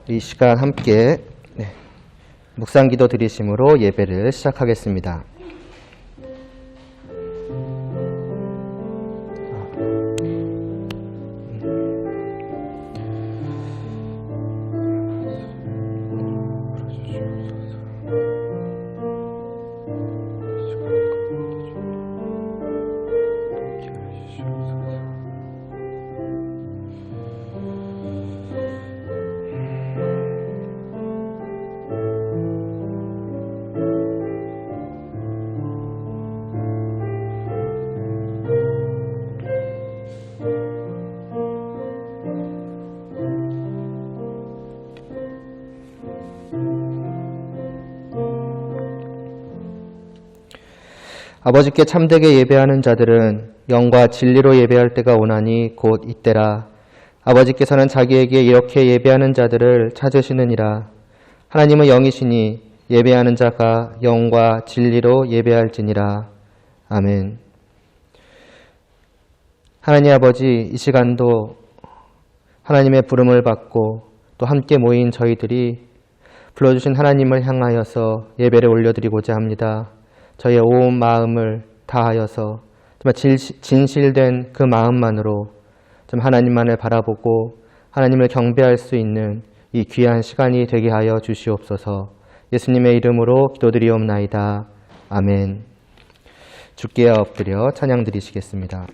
이 시간 함께 묵상기도 드리심으로 예배를 시작하겠습니다. 아버지께 참되게 예배하는 자들은 영과 진리로 예배할 때가 오나니 곧 이때라. 아버지께서는 자기에게 이렇게 예배하는 자들을 찾으시느니라. 하나님은 영이시니 예배하는 자가 영과 진리로 예배할지니라. 아멘. 하나님 아버지, 이 시간도 하나님의 부름을 받고 또 함께 모인 저희들이 불러주신 하나님을 향하여서 예배를 올려드리고자 합니다. 저희의 온 마음을 다하여서 정말 진실된 그 마음만으로 좀 하나님만을 바라보고 하나님을 경배할 수 있는 이 귀한 시간이 되게 하여 주시옵소서. 예수님의 이름으로 기도드리옵나이다. 아멘. 주께 엎드려 찬양 드리시겠습니다.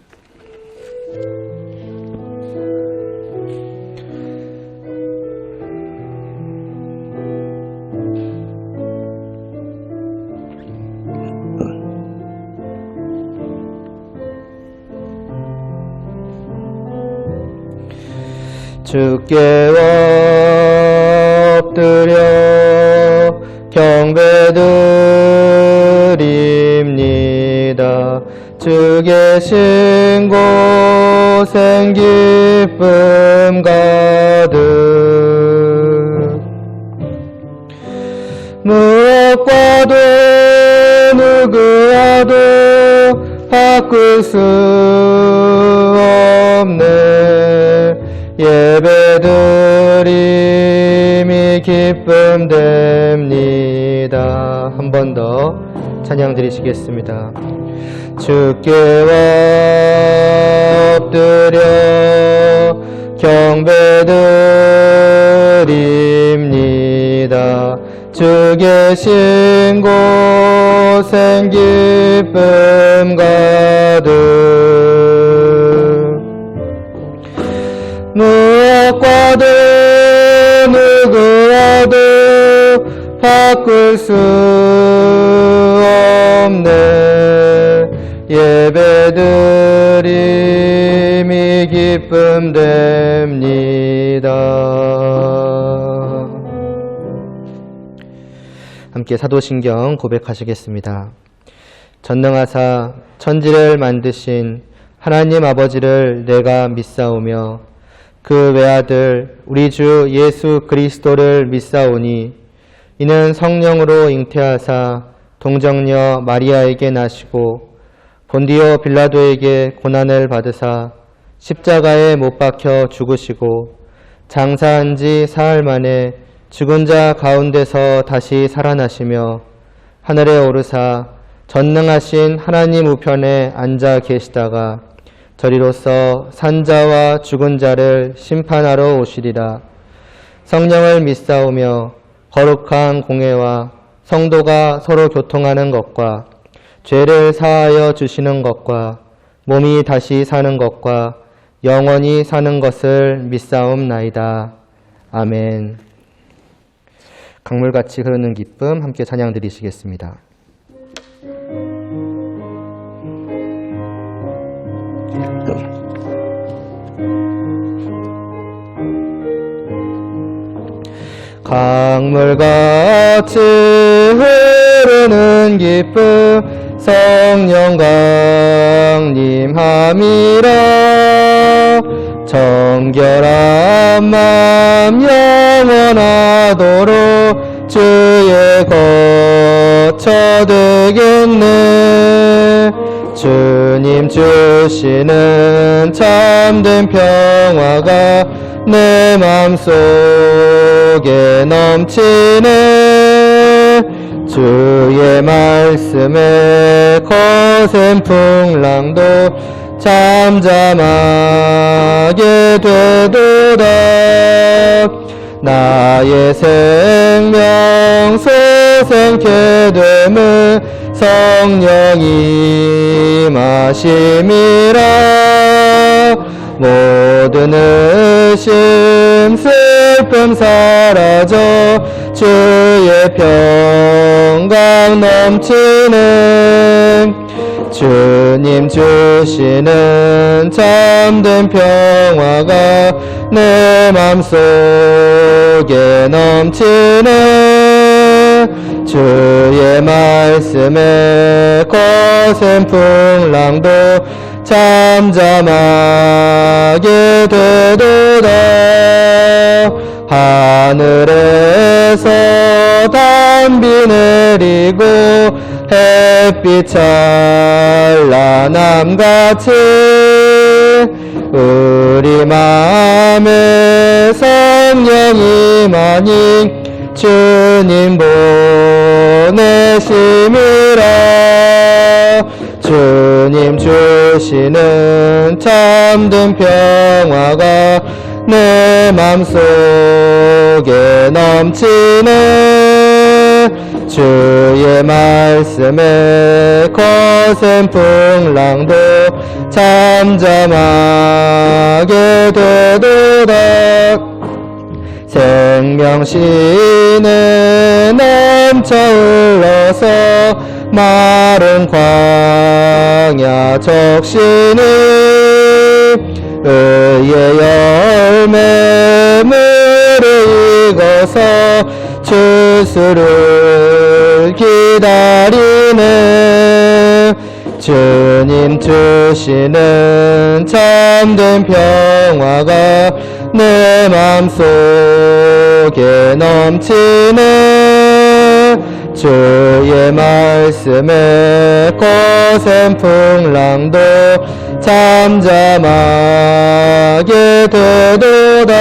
주께 엎드려 경배드립니다. 주 계신 곳엔 기쁨 가득. 무엇과도 누구와도 바꿀 수 없네. 예배드림이 기쁨 됩니다. 한 번 더 찬양 드리시겠습니다. 주께 엎드려 경배드립니다. 주 계신 곳엔 기쁨 가득. 무엇과도 누구와도 바꿀 수 없네. 예배드림이 기쁨 됩니다. 함께 사도신경 고백하시겠습니다. 전능하사 천지를 만드신 하나님 아버지를 내가 믿사오며 그 외아들 우리 주 예수 그리스도를 믿사오니 이는 성령으로 잉태하사 동정녀 마리아에게 나시고 본디오 빌라도에게 고난을 받으사 십자가에 못 박혀 죽으시고 장사한 지 사흘 만에 죽은 자 가운데서 다시 살아나시며 하늘에 오르사 전능하신 하나님 우편에 앉아 계시다가 저리로서 산자와 죽은 자를 심판하러 오시리라. 성령을 믿사오며 거룩한 공회와 성도가 서로 교통하는 것과 죄를 사하여 주시는 것과 몸이 다시 사는 것과 영원히 사는 것을 믿사옵나이다. 아멘. 강물같이 흐르는 기쁨 함께 찬양 드리시겠습니다. 강물같이 흐르는 기쁨 성령 강림함이라. 정결한 맘 영원하도록 주의 거처 되겠네. 주님 주시는 참된 평화가 내 맘속에 넘치네. 주의 말씀에 거센 풍랑도 잠잠하게 되도다. 나의 생명 소생케 됨을 성령이 마심이라. 모든 의심 슬픔 사라져 주의 평강 넘치네. 주님 주시는 참된 평화가 내 맘속에 넘치네. 주의 말씀에 거센 풍랑도 잠잠하게 되도다. 하늘에서 단비 내리고 햇빛 찬란함같이 우리 마음에 성령이 많이 주님 보내심이라. 주님 주시는 참된 평화가 내 맘속에 넘치네. 주의 말씀에 거센 풍랑도 잠잠하게 되도다. 생명신에 넘쳐 흘러서 마른 광야 적시니 의의 열매 물을 익어서 추수를 기다리네. 주님 주시는 참된 평화가 내 맘속에 넘치네. 주의 말씀에 거센 풍랑도 잠잠하게 되도다.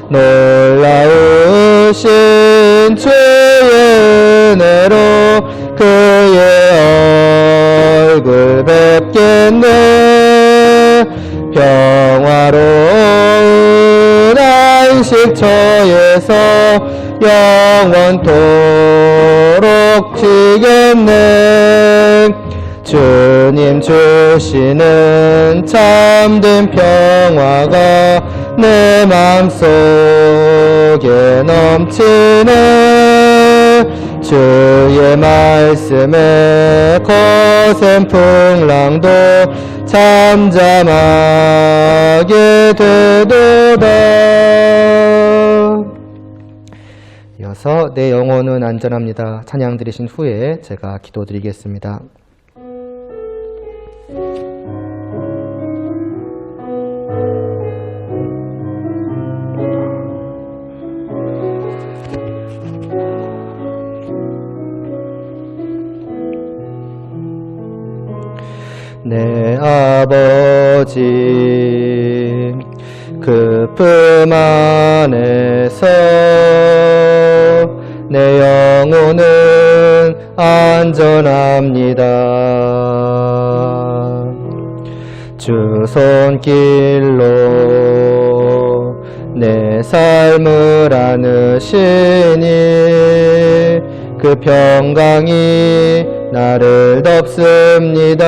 놀라우신 주의 은혜로 그의 얼굴 뵙겠네. 평화로운 안식처에서 영원토록 지겠네. 주님 주시는 참된 평화가 내 맘속에 넘치네. 주의 말씀에 거센 풍랑도 잠잠하게 되도다. 이어서 내 영혼은 안전합니다. 찬양 드리신 후에 제가 기도드리겠습니다. 내 아버지 그 품 안에서 내 영혼은 안전합니다. 주 손길로 내 삶을 안으시니 그 평강이 나를 덮습니다.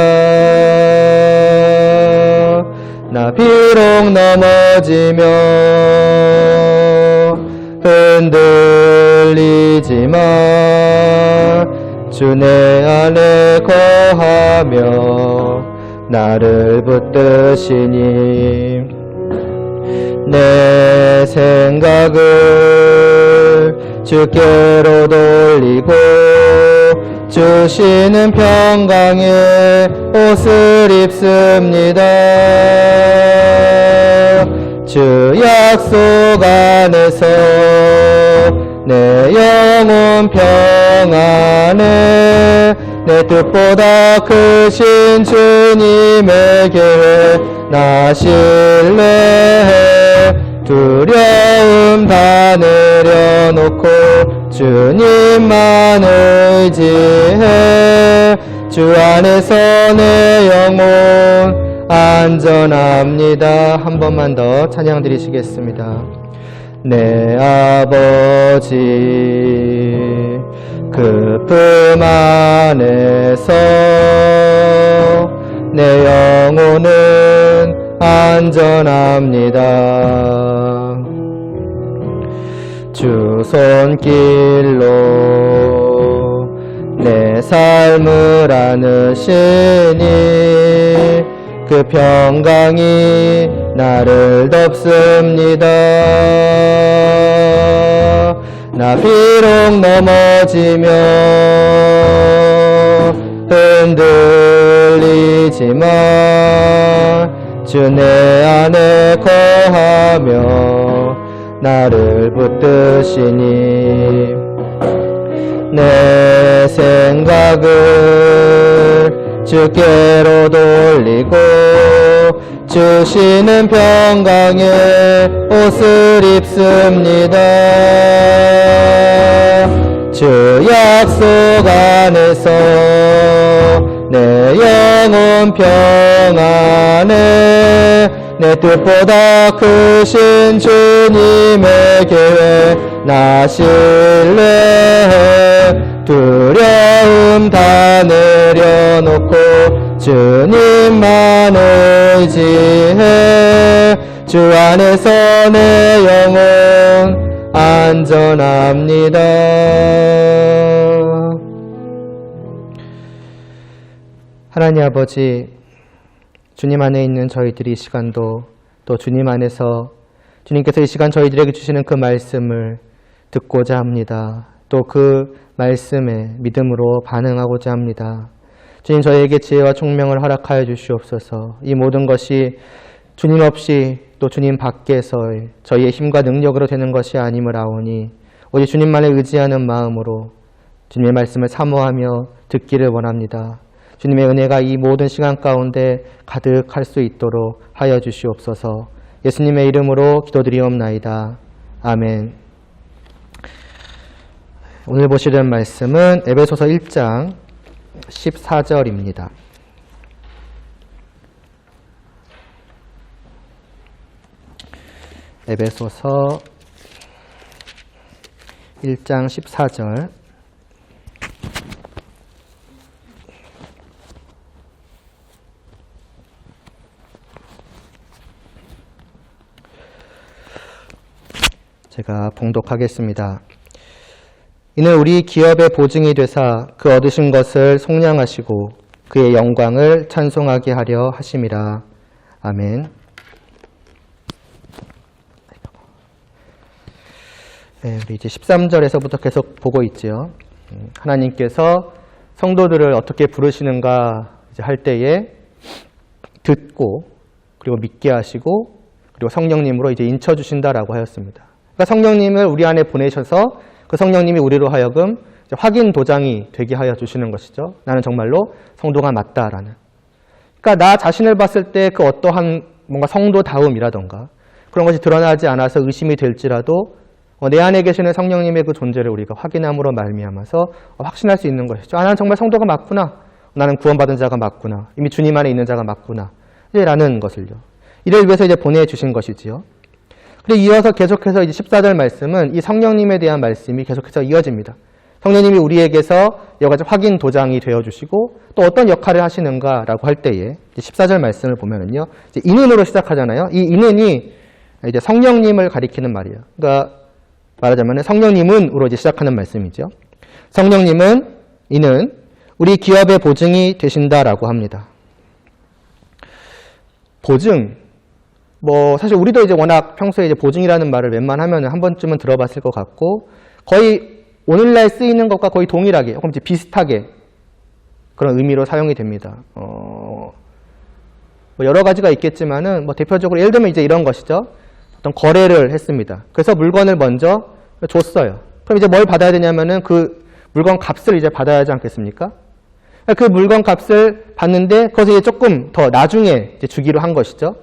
나 비록 넘어지며 흔들리지만 주 내 안에 거하며 나를 붙드시니 내 생각을 주께로 돌리고 주시는 평강의 옷을 입습니다. 주 약속 안에서 내 영혼 평안에 내 뜻보다 크신 주님에게 나 신뢰해 두려움 다 내려놓고 주님만 의지해 주 안에서 내 영혼 안전합니다. 한 번만 더 찬양 드리시겠습니다. 내 아버지 그 품 안에서 내 영혼은 안전합니다. 주 손길로 내 삶을 안으시니 그 평강이 나를 덮습니다. 나 비록 넘어지며 흔들리지만 주 내 안에 거하며 나를 붙드시니 내 생각을 주께로 돌리고 주시는 평강의 옷을 입습니다. 주 약속 안에서 내 영혼 평안에 내 뜻보다 크신 주님의 계획 나 신뢰해 두려움 다 내려놓고 주님만 의지해 주 안에서 내 영혼 안전합니다. 하나님 아버지, 주님 안에 있는 저희들이 이 시간도 또 주님 안에서 주님께서 이 시간 저희들에게 주시는 그 말씀을 듣고자 합니다. 또 그 말씀에 믿음으로 반응하고자 합니다. 주님 저희에게 지혜와 총명을 허락하여 주시옵소서. 이 모든 것이 주님 없이 또 주님 밖에서의 저희의 힘과 능력으로 되는 것이 아님을 아오니 오직 주님만을 의지하는 마음으로 주님의 말씀을 사모하며 듣기를 원합니다. 주님의 은혜가 이 모든 시간 가운데 가득할 수 있도록 하여 주시옵소서. 예수님의 이름으로 기도드리옵나이다. 아멘. 오늘 보시는 말씀은 에베소서 1장 14절입니다. 에베소서 1장 14절. 제가 봉독하겠습니다. 이는 우리 기업의 보증이 되사 그 얻으신 것을 속량하시고 그의 영광을 찬송하게 하려 하심이라. 아멘. 네, 우리 이제 13절에서부터 계속 보고 있죠. 하나님께서 성도들을 어떻게 부르시는가 이제 할 때에 듣고 그리고 믿게 하시고 그리고 성령님으로 이제 인쳐주신다라고 하였습니다. 그러니까 성령님을 우리 안에 보내셔서 그 성령님이 우리로 하여금 확인 도장이 되게 하여 주시는 것이죠. 나는 정말로 성도가 맞다라는. 그러니까 나 자신을 봤을 때 그 어떠한 뭔가 성도다움이라던가 그런 것이 드러나지 않아서 의심이 될지라도 내 안에 계시는 성령님의 그 존재를 우리가 확인함으로 말미암아서 확신할 수 있는 것이죠. 나는 정말 성도가 맞구나. 나는 구원받은 자가 맞구나. 이미 주님 안에 있는 자가 맞구나. 라는 것을요. 이를 위해서 이제 보내주신 것이지요. 그리고 이어서 계속해서 이제 14절 말씀은 이 성령님에 대한 말씀이 계속해서 이어집니다. 성령님이 우리에게서 여러 가지 확인 도장이 되어주시고 또 어떤 역할을 하시는가라고 할 때에 14절 말씀을 보면은요, 이제 인은으로 시작하잖아요. 이 인은이 이제 성령님을 가리키는 말이에요. 그러니까 말하자면 성령님은으로 이제 시작하는 말씀이죠. 성령님은 이는 우리 기업의 보증이 되신다라고 합니다. 보증. 사실 우리도 이제 워낙 평소에 이제 보증이라는 말을 웬만하면 한 번쯤은 들어봤을 것 같고, 거의 오늘날 쓰이는 것과 거의 동일하게, 혹은 비슷하게 그런 의미로 사용이 됩니다. 여러 가지가 있겠지만은, 대표적으로 예를 들면 이제 이런 것이죠. 어떤 거래를 했습니다. 그래서 물건을 먼저 줬어요. 그럼 이제 뭘 받아야 되냐면은 그 물건 값을 이제 받아야 하지 않겠습니까? 그 물건 값을 받는데, 그것을 이제 조금 더 나중에 이제 주기로 한 것이죠.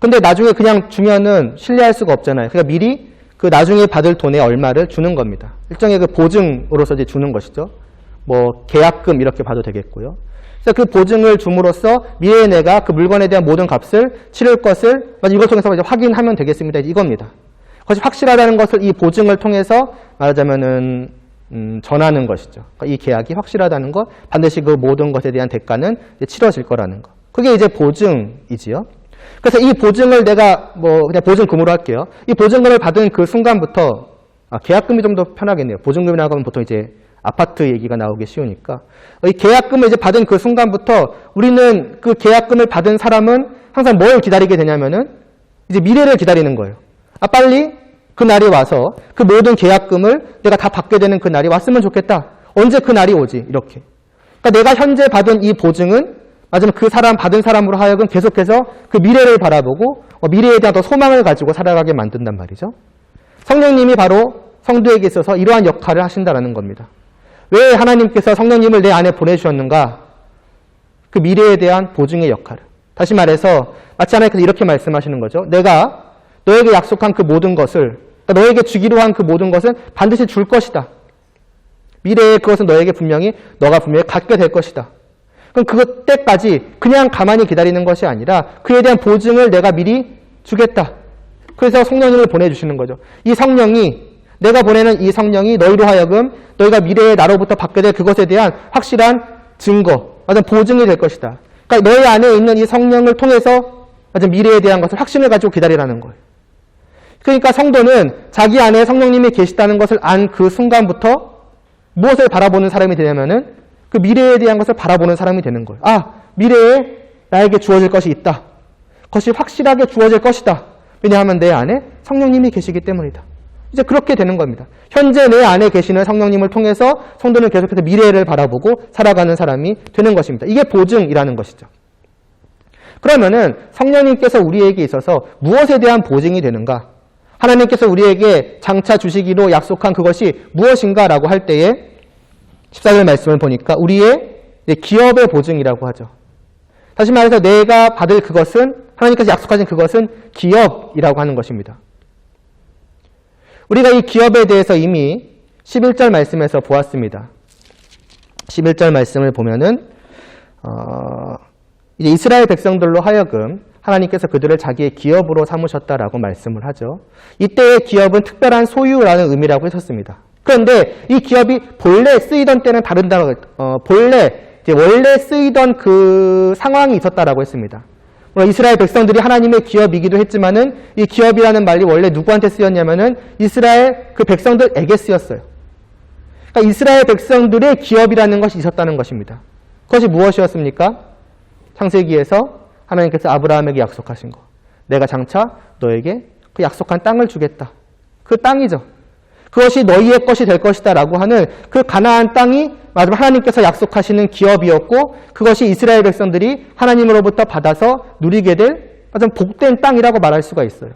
근데 나중에 그냥 주면은 신뢰할 수가 없잖아요. 그러니까 미리 그 나중에 받을 돈의 얼마를 주는 겁니다. 일종의 그 보증으로서 이제 주는 것이죠. 뭐 계약금 이렇게 봐도 되겠고요. 그래서 그 보증을 줌으로써 미래에 내가 그 물건에 대한 모든 값을 치를 것을 이걸 통해서 이제 확인하면 되겠습니다. 이겁니다. 그것이 확실하다는 것을 이 보증을 통해서 말하자면은 전하는 것이죠. 그러니까 이 계약이 확실하다는 것, 반드시 그 모든 것에 대한 대가는 이제 치러질 거라는 것. 그게 이제 보증이지요. 그래서 이 보증을 내가 뭐 그냥 보증금으로 할게요. 이 보증금을 받은 그 순간부터 계약금이 좀 더 편하겠네요. 보증금이라고 하면 보통 이제 아파트 얘기가 나오기 쉬우니까 이 계약금을 이제 받은 그 순간부터 우리는 그 계약금을 받은 사람은 항상 뭘 기다리게 되냐면은 이제 미래를 기다리는 거예요. 빨리 그 날이 와서 그 모든 계약금을 내가 다 받게 되는 그 날이 왔으면 좋겠다. 언제 그 날이 오지? 이렇게. 그러니까 내가 현재 받은 이 보증은 맞으면 그 사람 받은 사람으로 하여금 계속해서 그 미래를 바라보고 미래에 대한 더 소망을 가지고 살아가게 만든단 말이죠. 성령님이 바로 성도에게 있어서 이러한 역할을 하신다라는 겁니다. 왜 하나님께서 성령님을 내 안에 보내주셨는가? 그 미래에 대한 보증의 역할을. 다시 말해서 마치 하나님께서 이렇게 말씀하시는 거죠. 내가 너에게 약속한 그 모든 것을, 그러니까 너에게 주기로 한 그 모든 것은 반드시 줄 것이다. 미래에 그것은 너가 분명히 갖게 될 것이다. 그럼 그때까지 그냥 가만히 기다리는 것이 아니라 그에 대한 보증을 내가 미리 주겠다. 그래서 성령님을 보내주시는 거죠. 이 성령이, 내가 보내는 이 성령이 너희로 하여금 너희가 미래에 나로부터 받게 될 그것에 대한 확실한 증거, 어떤 보증이 될 것이다. 그러니까 너희 안에 있는 이 성령을 통해서 미래에 대한 것을 확신을 가지고 기다리라는 거예요. 그러니까 성도는 자기 안에 성령님이 계시다는 것을 안 그 순간부터 무엇을 바라보는 사람이 되냐면은 그 미래에 대한 것을 바라보는 사람이 되는 거예요. 미래에 나에게 주어질 것이 있다. 그것이 확실하게 주어질 것이다. 왜냐하면 내 안에 성령님이 계시기 때문이다. 이제 그렇게 되는 겁니다. 현재 내 안에 계시는 성령님을 통해서 성도는 계속해서 미래를 바라보고 살아가는 사람이 되는 것입니다. 이게 보증이라는 것이죠. 그러면은 성령님께서 우리에게 있어서 무엇에 대한 보증이 되는가? 하나님께서 우리에게 장차 주시기로 약속한 그것이 무엇인가라고 할 때에 14절 말씀을 보니까 우리의 기업의 보증이라고 하죠. 다시 말해서 내가 받을 그것은, 하나님께서 약속하신 그것은 기업이라고 하는 것입니다. 우리가 이 기업에 대해서 이미 11절 말씀에서 보았습니다. 11절 말씀을 보면은 이제 이스라엘 백성들로 하여금 하나님께서 그들을 자기의 기업으로 삼으셨다라고 말씀을 하죠. 이때의 기업은 특별한 소유라는 의미라고 하셨습니다. 그런데 이 기업이 본래 쓰이던 때는 다른 단어, 원래 쓰이던 그 상황이 있었다라고 했습니다. 이스라엘 백성들이 하나님의 기업이기도 했지만은 이 기업이라는 말이 원래 누구한테 쓰였냐면은 이스라엘 그 백성들에게 쓰였어요. 그러니까 이스라엘 백성들의 기업이라는 것이 있었다는 것입니다. 그것이 무엇이었습니까? 창세기에서 하나님께서 아브라함에게 약속하신 것. 내가 장차 너에게 그 약속한 땅을 주겠다. 그 땅이죠. 그것이 너희의 것이 될 것이다 라고 하는 그 가나안 땅이 마지막 하나님께서 약속하시는 기업이었고 그것이 이스라엘 백성들이 하나님으로부터 받아서 누리게 될 아주 복된 땅이라고 말할 수가 있어요.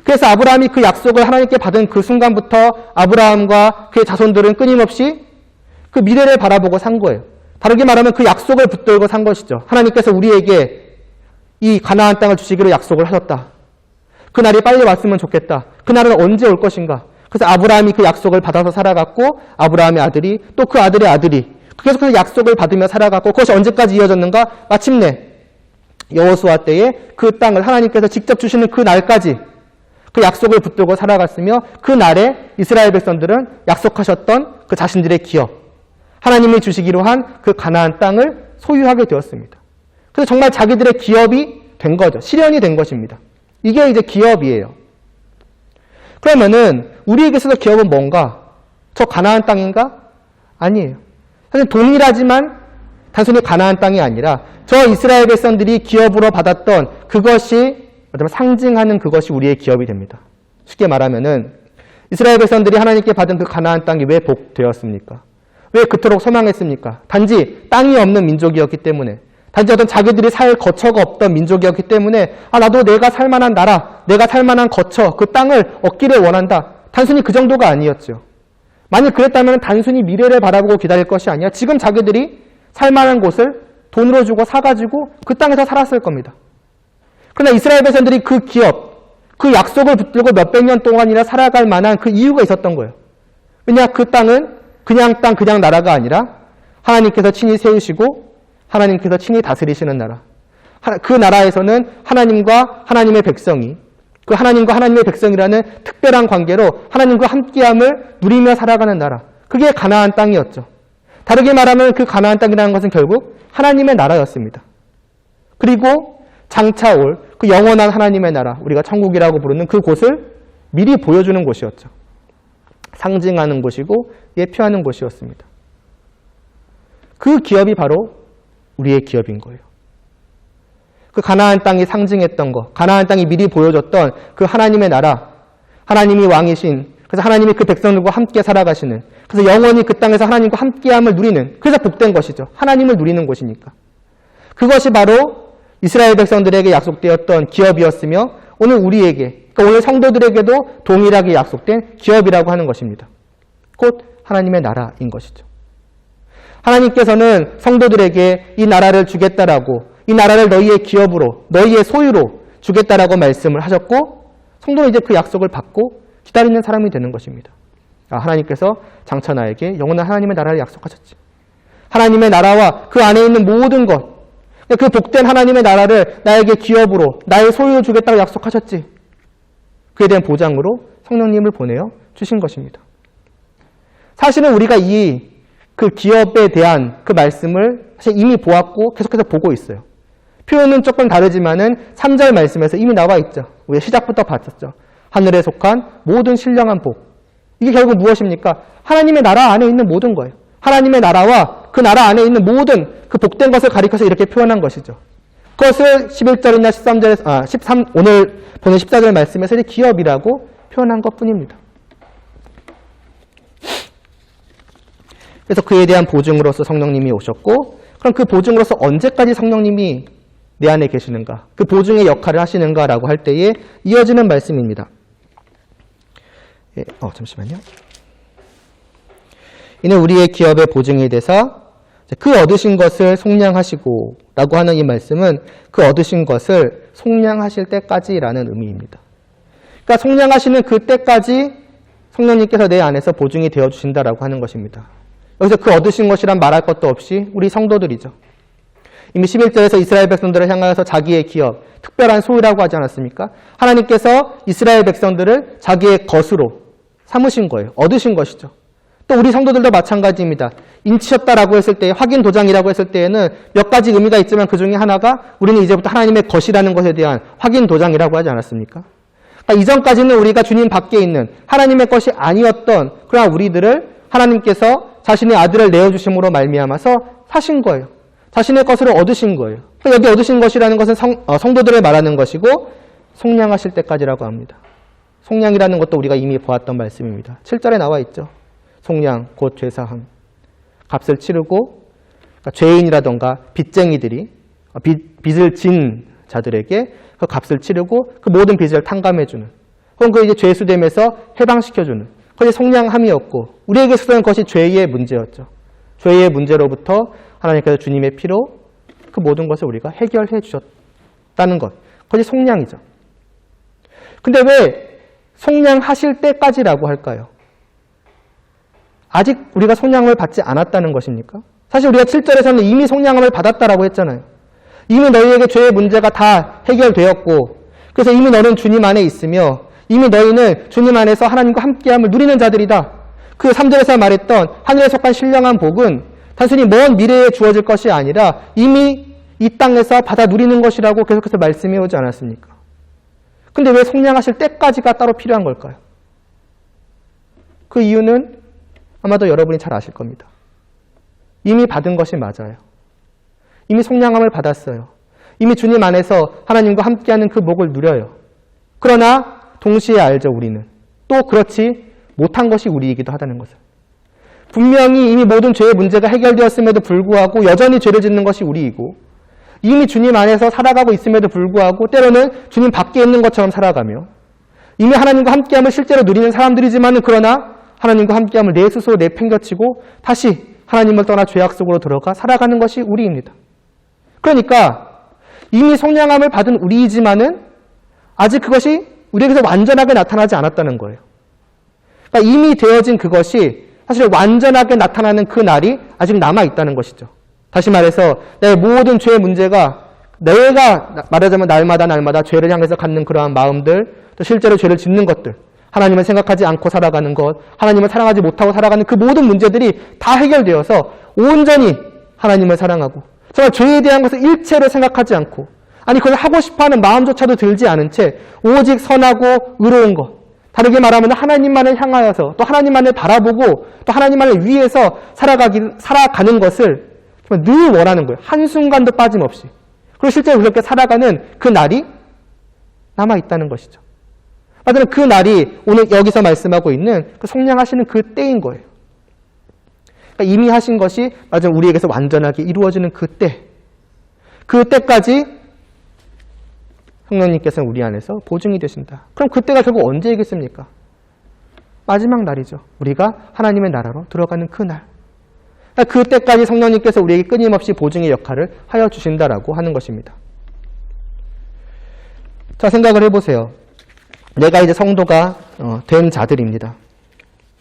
그래서 아브라함이 그 약속을 하나님께 받은 그 순간부터 아브라함과 그의 자손들은 끊임없이 그 미래를 바라보고 산 거예요. 다르게 말하면 그 약속을 붙들고 산 것이죠. 하나님께서 우리에게 이 가나안 땅을 주시기로 약속을 하셨다. 그 날이 빨리 왔으면 좋겠다. 그 날은 언제 올 것인가? 그래서 아브라함이 그 약속을 받아서 살아갔고 아브라함의 아들이 또 그 아들의 아들이 계속해서 약속을 받으며 살아갔고 그것이 언제까지 이어졌는가? 마침내 여호수아 때에 그 땅을 하나님께서 직접 주시는 그 날까지 그 약속을 붙들고 살아갔으며 그 날에 이스라엘 백성들은 약속하셨던 그 자신들의 기업, 하나님이 주시기로 한 그 가나안 땅을 소유하게 되었습니다. 그래서 정말 자기들의 기업이 된 거죠. 실현이 된 것입니다. 이게 이제 기업이에요. 그러면은 우리에게 있어서 기업은 뭔가? 저 가나안 땅인가? 아니에요. 사실 동일하지만 단순히 가나안 땅이 아니라 저 이스라엘 백성들이 기업으로 받았던 그것이 상징하는 그것이 우리의 기업이 됩니다. 쉽게 말하면은 이스라엘 백성들이 하나님께 받은 그 가나안 땅이 왜 복되었습니까? 왜 그토록 소망했습니까? 단지 땅이 없는 민족이었기 때문에, 단지 어떤 자기들이 살 거처가 없던 민족이었기 때문에 나도 내가 살만한 나라, 내가 살만한 거처, 그 땅을 얻기를 원한다. 단순히 그 정도가 아니었죠. 만약 그랬다면 단순히 미래를 바라보고 기다릴 것이 아니라 지금 자기들이 살만한 곳을 돈으로 주고 사가지고 그 땅에서 살았을 겁니다. 그러나 이스라엘 백성들이 그 기업, 그 약속을 붙들고 몇백 년 동안이나 살아갈 만한 그 이유가 있었던 거예요. 왜냐, 그 땅은 그냥 땅, 그냥 나라가 아니라 하나님께서 친히 세우시고 하나님께서 친히 다스리시는 나라. 그 나라에서는 하나님과 하나님의 백성이, 그 하나님과 하나님의 백성이라는 특별한 관계로 하나님과 함께함을 누리며 살아가는 나라. 그게 가나안 땅이었죠. 다르게 말하면 그 가나안 땅이라는 것은 결국 하나님의 나라였습니다. 그리고 장차 올 그 영원한 하나님의 나라, 우리가 천국이라고 부르는 그 곳을 미리 보여주는 곳이었죠. 상징하는 곳이고 예표하는 곳이었습니다. 그 기업이 바로 우리의 기업인 거예요. 그 가나안 땅이 상징했던 것, 가나안 땅이 미리 보여줬던 그 하나님의 나라, 하나님이 왕이신, 그래서 하나님이 그 백성들과 함께 살아가시는, 그래서 영원히 그 땅에서 하나님과 함께함을 누리는, 그래서 복된 것이죠. 하나님을 누리는 곳이니까. 그것이 바로 이스라엘 백성들에게 약속되었던 기업이었으며 오늘 우리에게, 그러니까 오늘 성도들에게도 동일하게 약속된 기업이라고 하는 것입니다. 곧 하나님의 나라인 것이죠. 하나님께서는 성도들에게 이 나라를 주겠다라고, 이 나라를 너희의 기업으로, 너희의 소유로 주겠다라고 말씀을 하셨고, 성도는 이제 그 약속을 받고 기다리는 사람이 되는 것입니다. 하나님께서 장차 나에게 영원한 하나님의 나라를 약속하셨지. 하나님의 나라와 그 안에 있는 모든 것, 그 복된 하나님의 나라를 나에게 기업으로, 나의 소유로 주겠다고 약속하셨지. 그에 대한 보장으로 성령님을 보내어 주신 것입니다. 사실은 우리가 그 기업에 대한 그 말씀을 사실 이미 보았고 계속해서 보고 있어요. 표현은 조금 다르지만은 3절 말씀에서 이미 나와 있죠. 우리가 시작부터 봤었죠. 하늘에 속한 모든 신령한 복. 이게 결국 무엇입니까? 하나님의 나라 안에 있는 모든 거예요. 하나님의 나라와 그 나라 안에 있는 모든 그 복된 것을 가리켜서 이렇게 표현한 것이죠. 그것을 11절이나 13절에서, 오늘 보는 14절 말씀에서 이제 기업이라고 표현한 것 뿐입니다. 그래서 그에 대한 보증으로서 성령님이 오셨고, 그럼 그 보증으로서 언제까지 성령님이 내 안에 계시는가? 그 보증의 역할을 하시는가라고 할 때에 이어지는 말씀입니다. 잠시만요. 이는 우리의 기업의 보증이 돼서 그 얻으신 것을 속량하시고 라고 하는 이 말씀은 그 얻으신 것을 속량하실 때까지라는 의미입니다. 그러니까 속량하시는 그 때까지 성령님께서 내 안에서 보증이 되어주신다라고 하는 것입니다. 여기서 그 얻으신 것이란 말할 것도 없이 우리 성도들이죠. 이미 11절에서 이스라엘 백성들을 향하여서 자기의 기업, 특별한 소유라고 하지 않았습니까? 하나님께서 이스라엘 백성들을 자기의 것으로 삼으신 거예요. 얻으신 것이죠. 또 우리 성도들도 마찬가지입니다. 인치셨다라고 했을 때, 확인 도장이라고 했을 때에는 몇 가지 의미가 있지만 그 중에 하나가 우리는 이제부터 하나님의 것이라는 것에 대한 확인 도장이라고 하지 않았습니까? 그러니까 이전까지는 우리가 주님 밖에 있는 하나님의 것이 아니었던 그러나 우리들을 하나님께서 자신의 아들을 내어주심으로 말미암아서 사신 거예요. 자신의 것으로 얻으신 거예요. 그러니까 여기 얻으신 것이라는 것은 성도들을 말하는 것이고 속량하실 때까지라고 합니다. 속량이라는 것도 우리가 이미 보았던 말씀입니다. 7절에 나와 있죠. 속량, 곧 죄사함. 값을 치르고 그러니까 죄인이라던가 빚쟁이들이 빚을 진 자들에게 그 값을 치르고 그 모든 빚을 탕감해주는, 그럼 그 이제 죄수됨에서 해방시켜주는 그것이 속량함이었고, 우리에게 있었던 것이 죄의 문제였죠. 죄의 문제로부터 하나님께서 주님의 피로 그 모든 것을 우리가 해결해 주셨다는 것, 그것이 속량이죠. 근데 왜 속량하실 때까지라고 할까요? 아직 우리가 속량을 받지 않았다는 것입니까? 사실 우리가 7절에서는 이미 속량을 받았다라고 했잖아요. 이미 너희에게 죄의 문제가 다 해결되었고, 그래서 이미 너는 주님 안에 있으며 이미 너희는 주님 안에서 하나님과 함께함을 누리는 자들이다. 그 3절에서 말했던 하늘에 속한 신령한 복은 단순히 먼 미래에 주어질 것이 아니라 이미 이 땅에서 받아 누리는 것이라고 계속해서 말씀해 오지 않았습니까? 근데 왜 속량하실 때까지가 따로 필요한 걸까요? 그 이유는 아마도 여러분이 잘 아실 겁니다. 이미 받은 것이 맞아요. 이미 속량함을 받았어요. 이미 주님 안에서 하나님과 함께하는 그 복을 누려요. 그러나 동시에 알죠, 우리는. 또 그렇지 못한 것이 우리이기도 하다는 것을. 분명히 이미 모든 죄의 문제가 해결되었음에도 불구하고 여전히 죄를 짓는 것이 우리이고, 이미 주님 안에서 살아가고 있음에도 불구하고 때로는 주님 밖에 있는 것처럼 살아가며, 이미 하나님과 함께함을 실제로 누리는 사람들이지만 그러나 하나님과 함께함을 내 스스로 내팽겨치고 다시 하나님을 떠나 죄악 속으로 들어가 살아가는 것이 우리입니다. 그러니까 이미 속량함을 받은 우리이지만은 아직 그것이 우리에게서 완전하게 나타나지 않았다는 거예요. 그러니까 이미 되어진 그것이 사실 완전하게 나타나는 그 날이 아직 남아있다는 것이죠. 다시 말해서 내 모든 죄의 문제가 내가 말하자면 날마다 죄를 향해서 갖는 그러한 마음들, 또 실제로 죄를 짓는 것들, 하나님을 생각하지 않고 살아가는 것, 하나님을 사랑하지 못하고 살아가는 그 모든 문제들이 다 해결되어서 온전히 하나님을 사랑하고 정말 죄에 대한 것을 일체로 생각하지 않고 아니 그걸 하고 싶어하는 마음조차도 들지 않은 채 오직 선하고 의로운 것, 다르게 말하면 하나님만을 향하여서 또 하나님만을 바라보고 또 하나님만을 위해서 살아가는 것을 정말 늘 원하는 거예요. 한순간도 빠짐없이. 그리고 실제로 그렇게 살아가는 그 날이 남아있다는 것이죠. 맞아요. 그 날이 오늘 여기서 말씀하고 있는 그 속량하시는 그 때인 거예요. 그러니까 이미 하신 것이 맞아요. 우리에게서 완전하게 이루어지는 그 때. 그 때까지 성령님께서는 우리 안에서 보증이 되신다. 그럼 그때가 결국 언제이겠습니까? 마지막 날이죠. 우리가 하나님의 나라로 들어가는 그 날. 그때까지 성령님께서 우리에게 끊임없이 보증의 역할을 하여 주신다라고 하는 것입니다. 자, 생각을 해보세요. 내가 이제 성도가 된 자들입니다.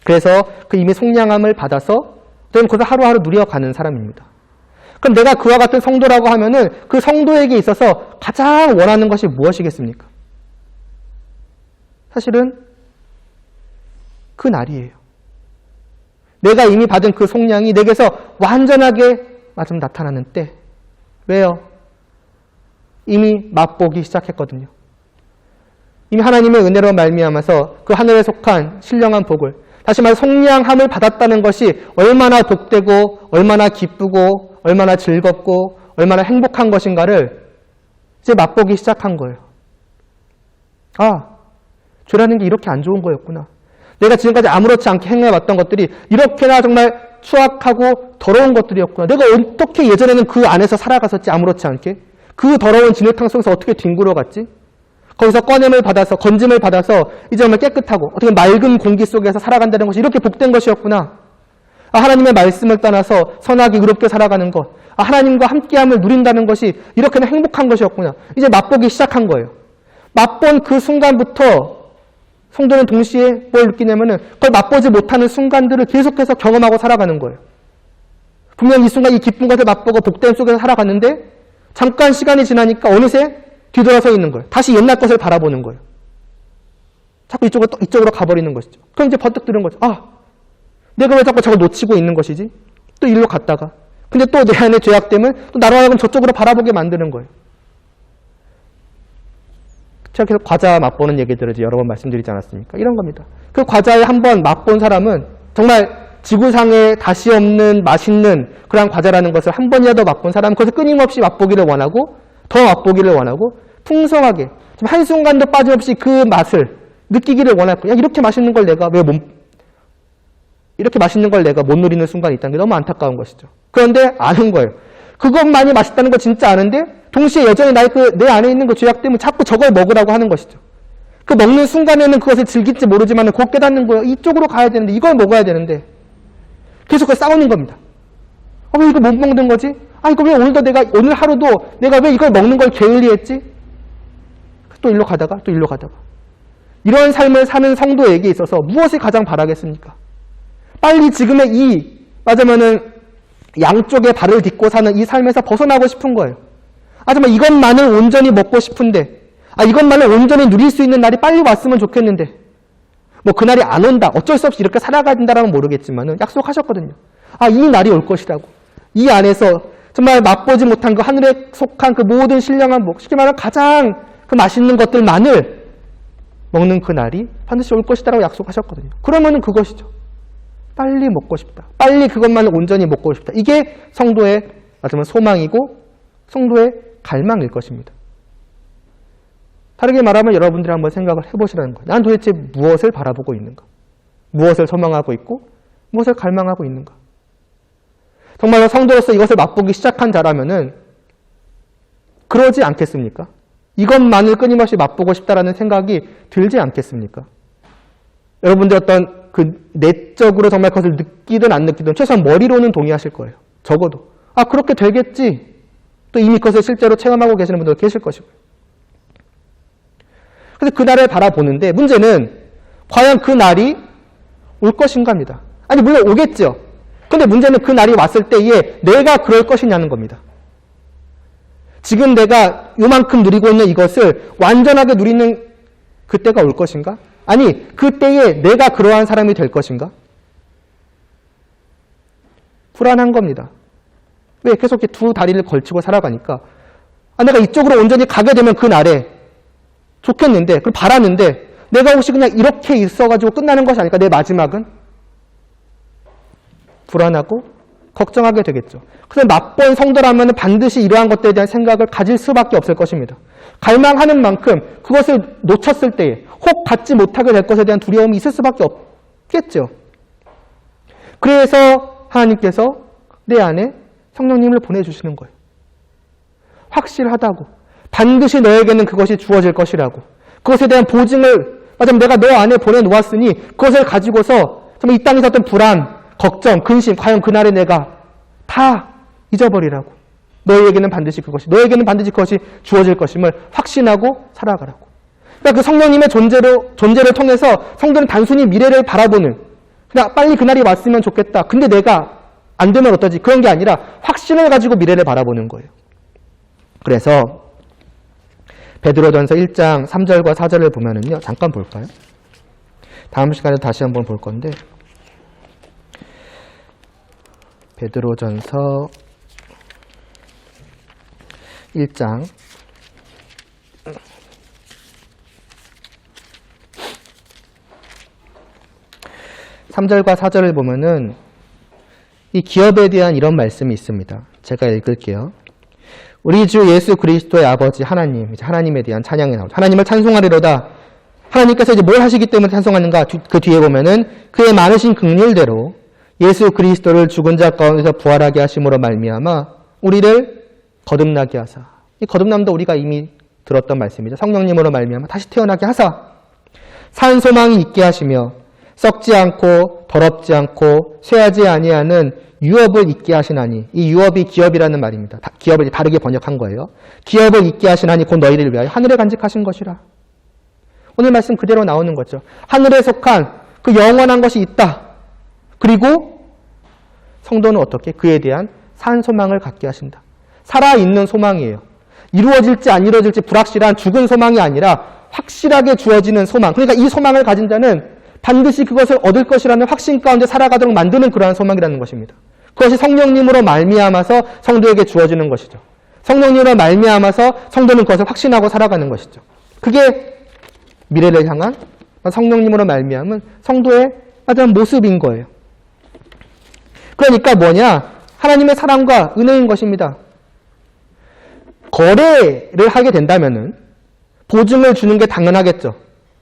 그래서 그 이미 속량함을 받아서 그것을 하루하루 누려가는 사람입니다. 그럼 내가 그와 같은 성도라고 하면은 그 성도에게 있어서 가장 원하는 것이 무엇이겠습니까? 사실은 그 날이에요. 내가 이미 받은 그 속량이 내게서 완전하게 나타나는 때. 왜요? 이미 맛보기 시작했거든요. 이미 하나님의 은혜로 말미암아서 그 하늘에 속한 신령한 복을, 다시 말해 속량함을 받았다는 것이 얼마나 복되고 얼마나 기쁘고 얼마나 즐겁고 얼마나 행복한 것인가를 이제 맛보기 시작한 거예요. 아, 죄라는 게 이렇게 안 좋은 거였구나. 내가 지금까지 아무렇지 않게 행해왔던 것들이 이렇게나 정말 추악하고 더러운 것들이었구나. 내가 어떻게 예전에는 그 안에서 살아갔었지, 아무렇지 않게. 그 더러운 진흙탕 속에서 어떻게 뒹굴어 갔지? 거기서 꺼냄을 받아서, 건짐을 받아서 이제 정말 깨끗하고 어떻게 맑은 공기 속에서 살아간다는 것이 이렇게 복된 것이었구나. 하나님의 말씀을 떠나서 선하게 의롭게 살아가는 것, 하나님과 함께함을 누린다는 것이 이렇게나 행복한 것이었구나. 이제 맛보기 시작한 거예요. 맛본 그 순간부터 성도는 동시에 뭘 느끼냐면은 그걸 맛보지 못하는 순간들을 계속해서 경험하고 살아가는 거예요. 분명 이 순간 이 기쁜 것을 맛보고 복된 속에서 살아갔는데 잠깐 시간이 지나니까 어느새 뒤돌아서 있는 거예요. 다시 옛날 것을 바라보는 거예요. 자꾸 이쪽으로 가버리는 것이죠. 그럼 이제 버뜩 들은 거죠. 아, 내가 왜 자꾸 저걸 놓치고 있는 것이지? 또 일로 갔다가. 근데 또 내 안에 죄악됨은 또 나로 하여금 저쪽으로 바라보게 만드는 거예요. 제가 계속 과자 맛보는 얘기들을 여러 번 말씀드리지 않았습니까? 이런 겁니다. 그 과자에 한번 맛본 사람은 정말 지구상에 다시 없는 맛있는 그러한 과자라는 것을 한 번이라도 맛본 사람은 그것을 끊임없이 맛보기를 원하고 더 맛보기를 원하고 풍성하게 한순간도 빠짐없이 그 맛을 느끼기를 원할 거야. 이렇게 맛있는 걸 내가 이렇게 맛있는 걸 내가 못 누리는 순간이 있다는 게 너무 안타까운 것이죠. 그런데 아는 거예요. 그것만이 맛있다는 거 진짜 아는데 동시에 여전히 내 안에 있는 그 죄악 때문에 자꾸 저걸 먹으라고 하는 것이죠. 그 먹는 순간에는 그것을 즐길지 모르지만 곧 깨닫는 거예요. 이쪽으로 가야 되는데 이걸 먹어야 되는데 계속 싸우는 겁니다. 왜 이거 못 먹는 거지? 이거 왜 오늘 하루도 내가 왜 이걸 먹는 걸 게을리했지? 또 일로 가다가 또 일로 가다가. 이런 삶을 사는 성도에게 있어서 무엇을 가장 바라겠습니까? 빨리 지금의 맞으면은 양쪽에 발을 딛고 사는 이 삶에서 벗어나고 싶은 거예요. 정말 이것만을 온전히 먹고 싶은데, 이것만을 온전히 누릴 수 있는 날이 빨리 왔으면 좋겠는데, 그날이 안 온다. 어쩔 수 없이 이렇게 살아가야 된다라면 모르겠지만은 약속하셨거든요. 이 날이 올 것이라고. 이 안에서 정말 맛보지 못한 그 하늘에 속한 그 모든 신령한 복, 쉽게 말하면 가장 그 맛있는 것들만을 먹는 그 날이 반드시 올 것이다라고 약속하셨거든요. 그러면은 그것이죠. 빨리 먹고 싶다. 빨리 그것만을 온전히 먹고 싶다. 이게 성도의 맞으면 소망이고 성도의 갈망일 것입니다. 다르게 말하면 여러분들이 한번 생각을 해보시라는 거예요. 난 도대체 무엇을 바라보고 있는가? 무엇을 소망하고 있고 무엇을 갈망하고 있는가? 정말로 성도로서 이것을 맛보기 시작한 자라면은 그러지 않겠습니까? 이것만을 끊임없이 맛보고 싶다라는 생각이 들지 않겠습니까? 여러분들 어떤 그 내적으로 정말 그것을 느끼든 안 느끼든 최소한 머리로는 동의하실 거예요. 적어도. 그렇게 되겠지. 또 또 이미 그것을 실제로 체험하고 계시는 분들 계실 것이고요. 그래서 그날을 바라보는데 문제는 과연 그 날이 올 것인가입니다. 아니 물론 오겠죠. 근데 문제는 그 날이 왔을 때에 내가 그럴 것이냐는 겁니다. 지금 내가 요만큼 누리고 있는 이것을 완전하게 누리는 그때가 올 것인가? 아니 그때에 내가 그러한 사람이 될 것인가? 불안한 겁니다. 왜? 계속 이렇게 두 다리를 걸치고 살아가니까 내가 이쪽으로 온전히 가게 되면 그 날에 좋겠는데 그걸 바라는데 내가 혹시 그냥 이렇게 있어가지고 끝나는 것이 아닐까? 내 마지막은? 불안하고 걱정하게 되겠죠. 그래서 맛본 성도라면 반드시 이러한 것들에 대한 생각을 가질 수밖에 없을 것입니다. 갈망하는 만큼 그것을 놓쳤을 때에 혹 갖지 못하게 될 것에 대한 두려움이 있을 수밖에 없겠죠. 그래서 하나님께서 내 안에 성령님을 보내주시는 거예요. 확실하다고. 반드시 너에게는 그것이 주어질 것이라고. 그것에 대한 보증을 맞으면 내가 너 안에 보내놓았으니 그것을 가지고서 정말 이 땅에서 어떤 불안, 걱정, 근심, 과연 그날에 내가 다 잊어버리라고. 너에게는 반드시 그것이 주어질 것임을 확신하고 살아가라고. 그러니까 그 성령님의 존재를 통해서 성도는 단순히 미래를 바라보는, 그냥 빨리 그날이 왔으면 좋겠다. 근데 내가 안 되면 어떠지? 그런 게 아니라 확신을 가지고 미래를 바라보는 거예요. 그래서 베드로전서 1장 3절과 4절을 보면은요. 잠깐 볼까요? 다음 시간에 다시 한번 볼 건데 베드로전서 1장 3절과 4절을 보면은 이 기업에 대한 이런 말씀이 있습니다. 제가 읽을게요. 우리 주 예수 그리스도의 아버지 하나님, 이제 하나님에 대한 찬양이 나오죠. 하나님을 찬송하리로다. 하나님께서 이제 뭘 하시기 때문에 찬송하는가? 그 뒤에 보면은 그의 많으신 긍휼대로 예수 그리스도를 죽은 자 가운데서 부활하게 하심으로 말미암아 우리를 거듭나게 하사. 이 거듭남도 우리가 이미 들었던 말씀이죠. 성령님으로 말미암아 다시 태어나게 하사. 산 소망이 있게 하시며 썩지 않고 더럽지 않고 쇠하지 아니하는 유업을 있게 하시나니. 이 유업이 기업이라는 말입니다. 기업을 다르게 번역한 거예요. 기업을 있게 하시나니 곧 너희를 위하여 하늘에 간직하신 것이라. 오늘 말씀 그대로 나오는 거죠. 하늘에 속한 그 영원한 것이 있다. 그리고 성도는 어떻게? 그에 대한 산 소망을 갖게 하신다. 살아있는 소망이에요. 이루어질지 안 이루어질지 불확실한 죽은 소망이 아니라 확실하게 주어지는 소망. 그러니까 이 소망을 가진 자는 반드시 그것을 얻을 것이라는 확신 가운데 살아가도록 만드는 그러한 소망이라는 것입니다. 그것이 성령님으로 말미암아서 성도에게 주어지는 것이죠. 성령님으로 말미암아서 성도는 그것을 확신하고 살아가는 것이죠. 그게 미래를 향한 성령님으로 말미암은 성도의 어떤 모습인 거예요. 그러니까 뭐냐? 하나님의 사랑과 은혜인 것입니다. 거래를 하게 된다면은 보증을 주는 게 당연하겠죠.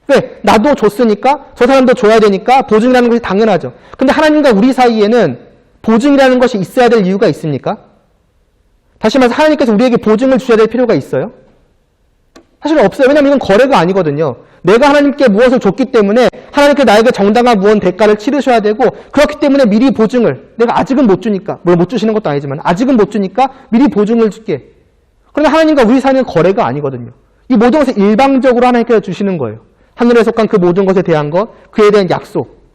왜? 나도 줬으니까 저 사람도 줘야 되니까 보증이라는 것이 당연하죠. 근데 하나님과 우리 사이에는 보증이라는 것이 있어야 될 이유가 있습니까? 다시 말해서 하나님께서 우리에게 보증을 주셔야 될 필요가 있어요? 사실은 없어요. 왜냐하면 이건 거래가 아니거든요. 내가 하나님께 무엇을 줬기 때문에 하나님께 나에게 정당한 무언 대가를 치르셔야 되고, 그렇기 때문에 미리 보증을, 내가 아직은 못 주니까, 물론 못 주시는 것도 아니지만 아직은 못 주니까 미리 보증을 줄게. 그런데 하나님과 우리 사이는 거래가 아니거든요. 이 모든 것을 일방적으로 하나님께서 주시는 거예요. 하늘에 속한 그 모든 것에 대한 것, 그에 대한 약속.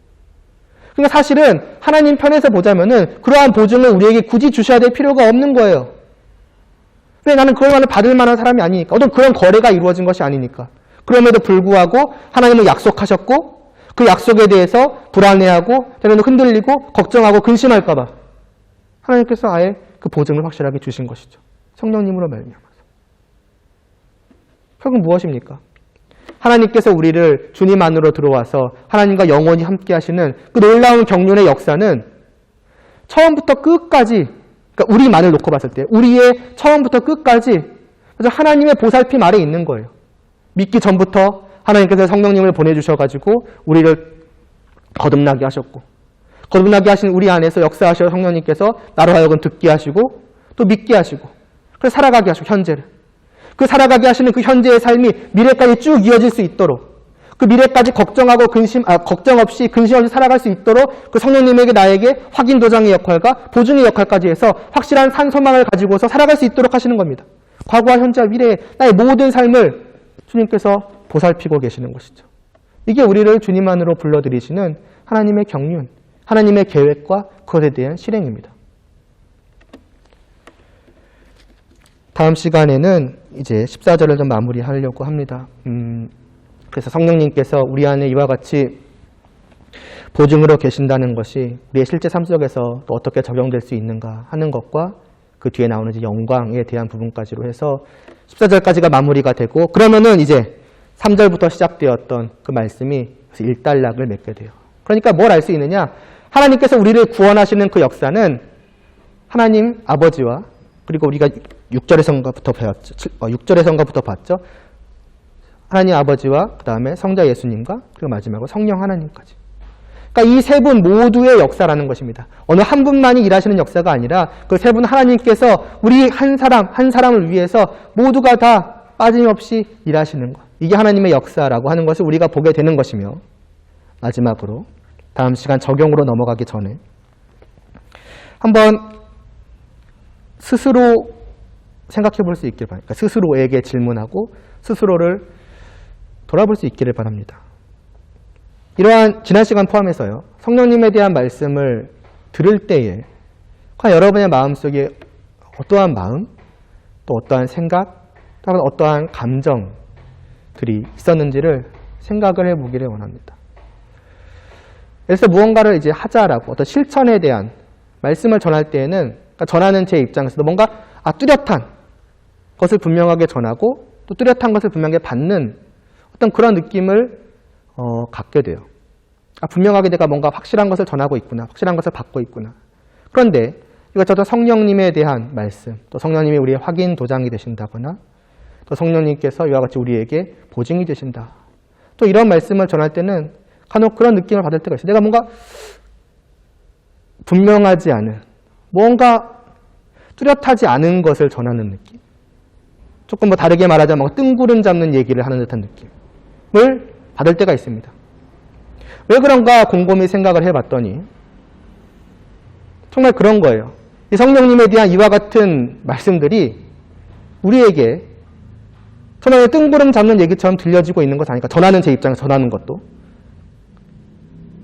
그러니까 사실은 하나님 편에서 보자면은 그러한 보증을 우리에게 굳이 주셔야 될 필요가 없는 거예요. 왜? 나는 그걸 받을 만한 사람이 아니니까. 어떤 그런 거래가 이루어진 것이 아니니까. 그럼에도 불구하고 하나님은 약속하셨고 그 약속에 대해서 불안해하고 때로는 흔들리고 걱정하고 근심할까 봐 하나님께서 아예 그 보증을 확실하게 주신 것이죠. 성령님으로 말미암아서. 결국 무엇입니까? 하나님께서 우리를 주님 안으로 들어와서 하나님과 영원히 함께 하시는 그 놀라운 경륜의 역사는 처음부터 끝까지, 그러니까 우리만을 놓고 봤을 때 우리의 처음부터 끝까지 하나님의 보살핌 아래 있는 거예요. 믿기 전부터 하나님께서 성령님을 보내주셔가지고 우리를 거듭나게 하셨고, 거듭나게 하신 우리 안에서 역사하셔 성령님께서 나로 하여금 듣게 하시고 또 믿게 하시고, 그래서 살아가게 하시고, 현재를 그 살아가게 하시는 그 현재의 삶이 미래까지 쭉 이어질 수 있도록 그 미래까지 걱정 없이 근심 없이 살아갈 수 있도록 그 성령님에게 나에게 확인 도장의 역할과 보증의 역할까지 해서 확실한 산소망을 가지고서 살아갈 수 있도록 하시는 겁니다. 과거와 현재와 미래의 나의 모든 삶을 주님께서 보살피고 계시는 것이죠. 이게 우리를 주님 안으로 불러들이시는 하나님의 경륜, 하나님의 계획과 그것에 대한 실행입니다. 다음 시간에는 이제 14절을 좀 마무리하려고 합니다. 그래서 성령님께서 우리 안에 이와 같이 보증으로 계신다는 것이 우리의 실제 삶 속에서 또 어떻게 적용될 수 있는가 하는 것과 그 뒤에 나오는 이제 영광에 대한 부분까지로 해서 14절까지가 마무리가 되고, 그러면은 이제 3절부터 시작되었던 그 말씀이 일단락을 맺게 돼요. 그러니까 뭘 알 수 있느냐? 하나님께서 우리를 구원하시는 그 역사는 하나님 아버지와, 그리고 우리가 6절에서부터 배웠죠. 6절에서부터 봤죠. 하나님 아버지와 그 다음에 성자 예수님과 그리고 마지막으로 성령 하나님까지. 그러니까 이 세 분 모두의 역사라는 것입니다. 어느 한 분만이 일하시는 역사가 아니라 그 세 분 하나님께서 우리 한 사람을 위해서 모두가 다 빠짐없이 일하시는 것. 이게 하나님의 역사라고 하는 것을 우리가 보게 되는 것이며, 마지막으로 다음 시간 적용으로 넘어가기 전에 한번 스스로 생각해 볼 수 있길 바랍니다. 스스로에게 질문하고 스스로를 돌아볼 수 있기를 바랍니다. 이러한 지난 시간 포함해서요, 성령님에 대한 말씀을 들을 때에 과연 여러분의 마음속에 어떠한 마음, 또 어떠한 생각, 또는 어떠한 감정들이 있었는지를 생각을 해보기를 원합니다. 그래서 무언가를 이제 하자라고 어떤 실천에 대한 말씀을 전할 때에는, 그러니까 전하는 제 입장에서도 뭔가 뚜렷한 것을 분명하게 전하고 또 뚜렷한 것을 분명하게 받는 어떤 그런 느낌을 갖게 돼요. 분명하게 내가 뭔가 확실한 것을 전하고 있구나, 확실한 것을 받고 있구나. 그런데 이것저것 성령님에 대한 말씀, 또 성령님이 우리의 확인 도장이 되신다거나, 또 성령님께서 이와 같이 우리에게 보증이 되신다. 또 이런 말씀을 전할 때는 간혹 그런 느낌을 받을 때가 있어요. 내가 뭔가 분명하지 않은, 뭔가 뚜렷하지 않은 것을 전하는 느낌. 조금 다르게 말하자면 뜬구름 잡는 얘기를 하는 듯한 느낌을 받을 때가 있습니다. 왜 그런가 곰곰이 생각을 해봤더니 정말 그런 거예요. 이 성령님에 대한 이와 같은 말씀들이 우리에게 정말 뜬구름 잡는 얘기처럼 들려지고 있는 것 아닐까. 전하는 제 입장에서 전하는 것도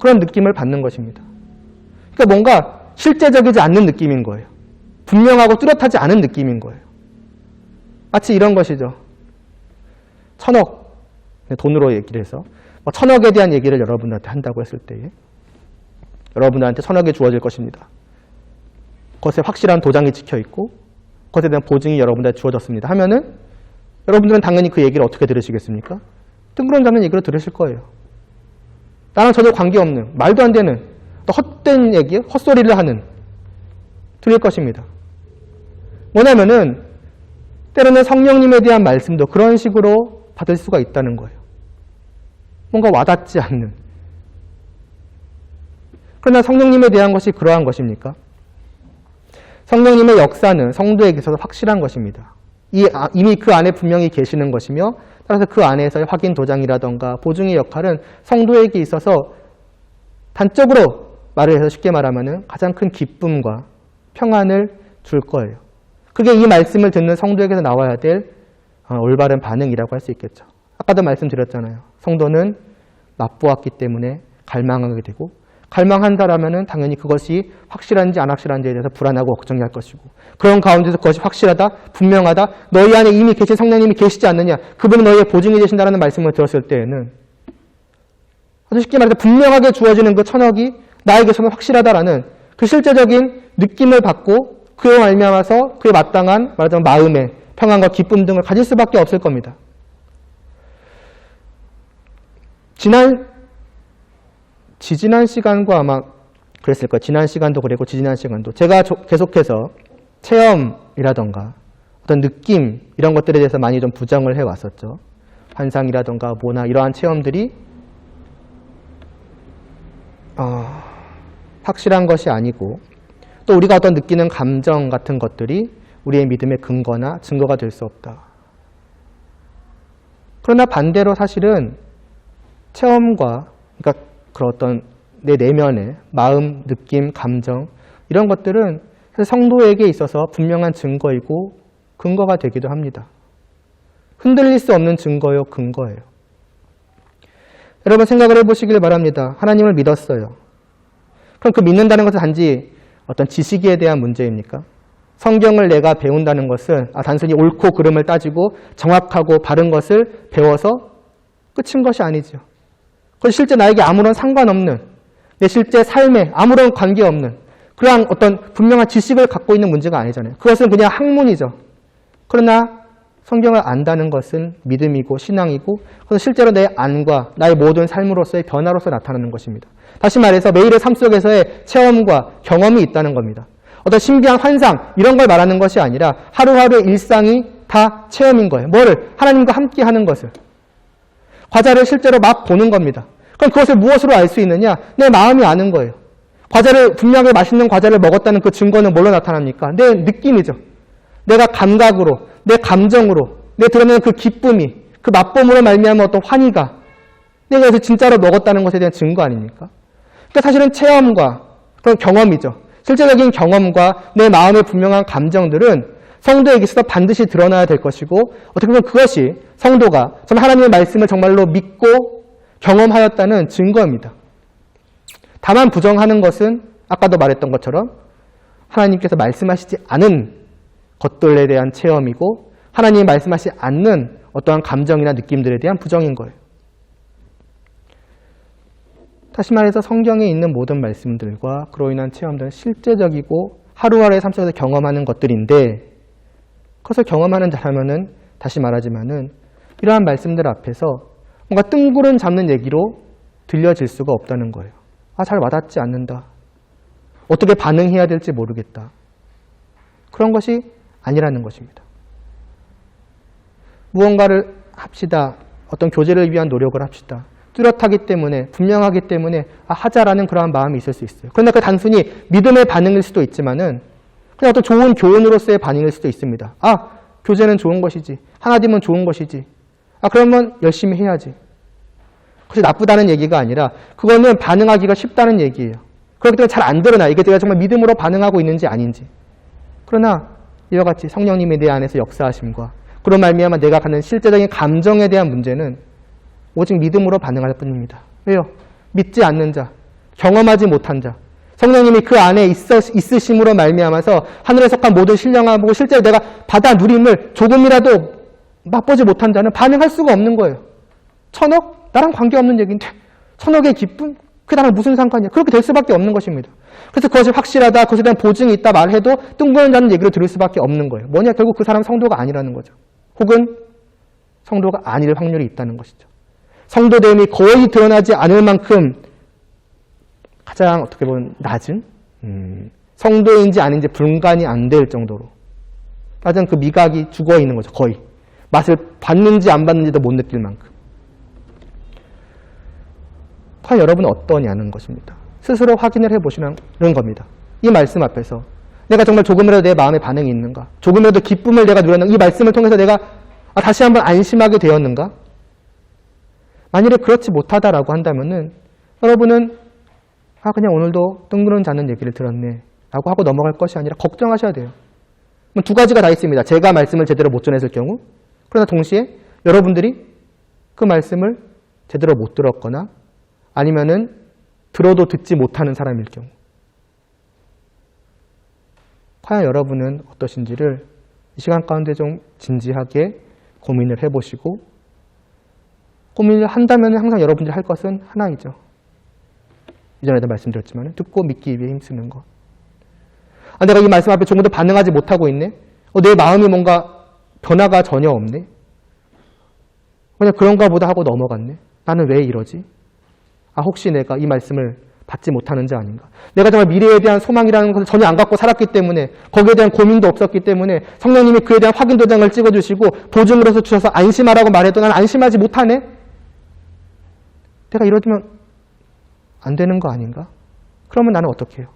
그런 느낌을 받는 것입니다. 그러니까 뭔가 실제적이지 않는 느낌인 거예요. 분명하고 뚜렷하지 않은 느낌인 거예요. 마치 이런 것이죠. 1000억, 돈으로 얘기를 해서 1000억에 대한 얘기를 여러분들한테 한다고 했을 때에 여러분들한테 1000억이 주어질 것입니다. 그것에 확실한 도장이 찍혀있고 그것에 대한 보증이 여러분들한테 주어졌습니다 하면은 여러분들은 당연히 그 얘기를 어떻게 들으시겠습니까? 뜬구름 잡는 얘기로 들으실 거예요. 나랑 전혀 관계없는, 말도 안 되는, 또 헛된 얘기, 헛소리를 하는, 들릴 것입니다. 뭐냐면은 때로는 성령님에 대한 말씀도 그런 식으로 받을 수가 있다는 거예요. 뭔가 와닿지 않는. 그러나 성령님에 대한 것이 그러한 것입니까? 성령님의 역사는 성도에게 있어서 확실한 것입니다. 이미 그 안에 분명히 계시는 것이며, 따라서 그 안에서의 확인 도장이라던가 보증의 역할은 성도에게 있어서 단적으로 말을 해서 쉽게 말하면 가장 큰 기쁨과 평안을 줄 거예요. 그게 이 말씀을 듣는 성도에게서 나와야 될 올바른 반응이라고 할 수 있겠죠. 아까도 말씀드렸잖아요. 성도는 맛보았기 때문에 갈망하게 되고, 갈망한다라면은 당연히 그것이 확실한지 안 확실한지에 대해서 불안하고 걱정이 할 것이고, 그런 가운데서 그것이 확실하다, 분명하다, 너희 안에 이미 계신 성령님이 계시지 않느냐, 그분은 너희의 보증이 되신다라는 말씀을 들었을 때에는 아주 쉽게 말해서 분명하게 주어지는 그 1000억이 나에게서는 확실하다라는 그 실제적인 느낌을 받고 그에 말미암아서 그에 마땅한 말하자면 마음의 평안과 기쁨 등을 가질 수밖에 없을 겁니다. 지지난 시간과 아마 그랬을 거예요. 지난 시간도 그랬고 지지난 시간도 제가 계속해서 체험이라던가 어떤 느낌 이런 것들에 대해서 많이 좀 부정을 해왔었죠. 환상이라던가 뭐나 이러한 체험들이 확실한 것이 아니고 또 우리가 어떤 느끼는 감정 같은 것들이 우리의 믿음의 근거나 증거가 될 수 없다. 그러나 반대로 사실은 체험과, 그러니까 그런 어떤 내 내면의 마음, 느낌, 감정 이런 것들은 성도에게 있어서 분명한 증거이고 근거가 되기도 합니다. 흔들릴 수 없는 증거요, 근거예요. 여러분 생각을 해보시길 바랍니다. 하나님을 믿었어요. 그럼 그 믿는다는 것은 단지 어떤 지식에 대한 문제입니까? 성경을 내가 배운다는 것은 단순히 옳고 그름을 따지고 정확하고 바른 것을 배워서 끝인 것이 아니죠. 그건 실제 나에게 아무런 상관없는, 내 실제 삶에 아무런 관계없는 그러한 어떤 분명한 지식을 갖고 있는 문제가 아니잖아요. 그것은 그냥 학문이죠. 그러나 성경을 안다는 것은 믿음이고 신앙이고 그것은 실제로 내 안과 나의 모든 삶으로서의 변화로서 나타나는 것입니다. 다시 말해서 매일의 삶 속에서의 체험과 경험이 있다는 겁니다. 어떤 신비한 환상 이런 걸 말하는 것이 아니라 하루하루의 일상이 다 체험인 거예요. 뭐를? 하나님과 함께 하는 것을. 과자를 실제로 맛 보는 겁니다. 그럼 그것을 무엇으로 알 수 있느냐? 내 마음이 아는 거예요. 과자를 분명히 맛있는 과자를 먹었다는 그 증거는 뭘로 나타납니까? 내 느낌이죠. 내가 감각으로, 내 감정으로, 내 드러내는 그 기쁨이, 그 맛봄으로 말미암은 어떤 환희가 내가 그래서 진짜로 먹었다는 것에 대한 증거 아닙니까? 그러니까 사실은 체험과 그런 경험이죠. 실제적인 경험과 내 마음의 분명한 감정들은 성도에게 있어서 반드시 드러나야 될 것이고 어떻게 보면 그것이 성도가 정말 하나님의 말씀을 정말로 믿고 경험하였다는 증거입니다. 다만 부정하는 것은 아까도 말했던 것처럼 하나님께서 말씀하시지 않은 것들에 대한 체험이고 하나님이 말씀하시지 않는 어떠한 감정이나 느낌들에 대한 부정인 거예요. 다시 말해서 성경에 있는 모든 말씀들과 그로 인한 체험들은 실제적이고 하루하루의 삶 속에서 경험하는 것들인데 그것을 경험하는 자라면은 다시 말하지만은 이러한 말씀들 앞에서 뭔가 뜬구름 잡는 얘기로 들려질 수가 없다는 거예요. 잘 와닿지 않는다. 어떻게 반응해야 될지 모르겠다. 그런 것이 아니라는 것입니다. 무언가를 합시다. 어떤 교제를 위한 노력을 합시다. 뚜렷하기 때문에, 분명하기 때문에 하자라는 그러한 마음이 있을 수 있어요. 그러나 그 단순히 믿음의 반응일 수도 있지만은 그냥 어떤 좋은 교훈으로서의 반응일 수도 있습니다. 교제는 좋은 것이지. 하나님은 좋은 것이지. 그러면 열심히 해야지. 그것이 나쁘다는 얘기가 아니라 그거는 반응하기가 쉽다는 얘기예요. 그렇기 때문에 잘 안 드러나. 이게 내가 정말 믿음으로 반응하고 있는지 아닌지. 그러나 이와 같이 성령님이 내 안에서 역사하심과 그런 말미암아 내가 갖는 실제적인 감정에 대한 문제는 오직 믿음으로 반응할 뿐입니다. 왜요? 믿지 않는 자, 경험하지 못한 자, 성령님이 그 안에 있으심으로 말미암아서 하늘에 속한 모든 신령함을 보고 실제로 내가 받아 누림을 조금이라도 맛보지 못한 자는 반응할 수가 없는 거예요. 1000억? 나랑 관계없는 얘기인데 1000억의 기쁨? 그게 나랑 무슨 상관이야? 그렇게 될 수밖에 없는 것입니다. 그래서 그것이 확실하다, 그것에 대한 보증이 있다 말해도 뜬구름잡는 얘기를 들을 수밖에 없는 거예요. 뭐냐? 결국 그 사람 성도가 아니라는 거죠. 혹은 성도가 아닐 확률이 있다는 것이죠. 성도됨이 거의 드러나지 않을 만큼 가장 어떻게 보면 낮은 성도인지 아닌지 분간이 안 될 정도로 가장 그 미각이 죽어 있는 거죠. 거의 맛을 받는지 안 받는지도 못 느낄 만큼. 과연 여러분은 어떠냐는 것입니다. 스스로 확인을 해보시는 겁니다. 이 말씀 앞에서 내가 정말 조금이라도 내 마음에 반응이 있는가? 조금이라도 기쁨을 내가 누렸는가? 이 말씀을 통해서 내가 다시 한번 안심하게 되었는가? 만일에 그렇지 못하다라고 한다면은 여러분은 그냥 오늘도 뜬구름 잡는 얘기를 들었네 라고 하고 넘어갈 것이 아니라 걱정하셔야 돼요. 두 가지가 다 있습니다. 제가 말씀을 제대로 못 전했을 경우, 그러나 동시에 여러분들이 그 말씀을 제대로 못 들었거나 아니면은 들어도 듣지 못하는 사람일 경우, 과연 여러분은 어떠신지를 이 시간 가운데 좀 진지하게 고민을 해보시고, 고민을 한다면 항상 여러분들이 할 것은 하나이죠. 이전에도 말씀드렸지만 듣고 믿기 위해 힘쓰는 것. 내가 이 말씀 앞에 조금 더 반응하지 못하고 있네. 내 마음이 뭔가 변화가 전혀 없네. 그냥 그런가 보다 하고 넘어갔네. 나는 왜 이러지? 혹시 내가 이 말씀을 받지 못하는 자 아닌가? 내가 정말 미래에 대한 소망이라는 것을 전혀 안 갖고 살았기 때문에, 거기에 대한 고민도 없었기 때문에 성령님이 그에 대한 확인 도장을 찍어주시고 보증으로서 주셔서 안심하라고 말해도 나는 안심하지 못하네? 내가 이러면 안 되는 거 아닌가? 그러면 나는 어떻게 해요?